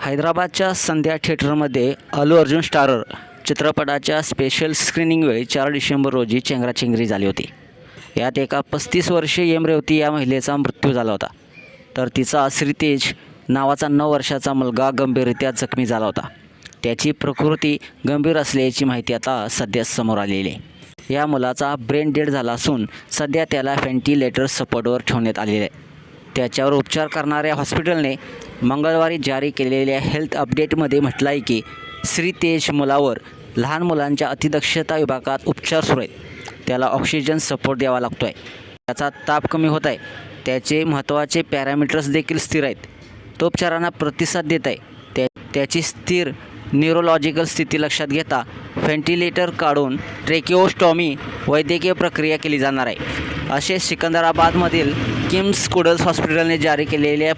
हैदराबादच्या संध्या थिएटरमध्ये अल्लू अर्जुन स्टारर चित्रपटाच्या स्पेशल स्क्रीनिंगवेळी 4 डिसेंबर रोजी चेंगराचेंगरी झाली होती. यात एका 35 वर्षीय रेवती या महिलेचा मृत्यू झाला होता, तर तिचा श्रीतेज नावाचा 9 वर्षाचा मुलगा गंभीररित्या जखमी झाला होता. त्याची प्रकृती गंभीर असल्याची माहिती आता सध्या समोर आलेली आहे. या मुलाचा ब्रेन डेड झाला असून सध्या त्याला व्हेंटिलेटर सपोर्टवर ठेवण्यात आलेले आहे. त्याच्यावर उपचार करणाऱ्या हॉस्पिटलने मंगळवारी जारी केलेल्या हेल्थ अपडेटमध्ये म्हटलं आहे की श्रीतेज मुलावर लहान मुलांच्या अतिदक्षता विभागात उपचार सुरू आहेत. त्याला ऑक्सिजन सपोर्ट द्यावा लागतो आहे. त्याचा ताप कमी होत आहे. त्याचे महत्त्वाचे पॅरामीटर्स देखील स्थिर आहेत. तो उपचारांना प्रतिसाद देत आहे. त्याची स्थिर न्यूरोलॉजिकल स्थिती लक्षात घेता व्हेंटिलेटर काढून ट्रेकिओस्टॉमी वैद्यकीय प्रक्रिया केली जाणार आहे, असे सिकंदराबादमधील किम्स कुडल्स हॉस्पिटलने जारी केलेल्या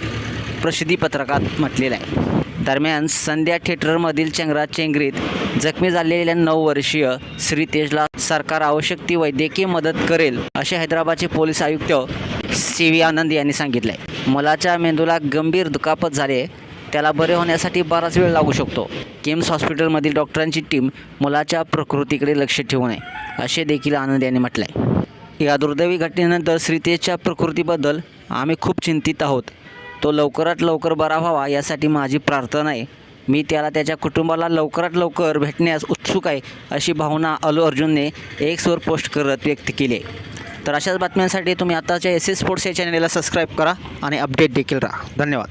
प्रसिद्धीपत्रकात म्हटलेलं आहे. दरम्यान संध्या थिएटरमधील चेंगराचेंगरीत जखमी झालेल्या 9 वर्षीय श्रीतेजला सरकार आवश्यक ती वैद्यकीय मदत करेल, असे हैदराबादचे पोलीस आयुक्त सी.व्ही. आनंद यांनी सांगितले आहे. मुलाच्या मेंदूला गंभीर दुखापत झाली. त्याला बरे होण्यासाठी बराच वेळ लागू शकतो. किम्स हॉस्पिटलमधील डॉक्टरांची टीम मुलाच्या प्रकृतीकडे लक्ष ठेवून आहे, असे देखील आनंद यांनी म्हटलं आहे. या दुर्दैवी घटनेनंतर श्रीतेजच्या प्रकृतीबद्दल आम्ही खूप चिंतित आहोत. तो लवकरात लवकर बरा व्हावा यासाठी माझी प्रार्थना आहे. मी त्याला त्याच्या कुटुंबाला लवकरात लवकर भेटण्यास उत्सुक आहे, अशी भावना अल्लू अर्जुनने एक्सवर पोस्ट करत व्यक्त केली आहे. तर अशाच बातम्यांसाठी तुम्ही आताच्या एस.एस. स्पोर्ट्स या चॅनलला सबस्क्राईब करा आणि अपडेट देखील राहा. धन्यवाद.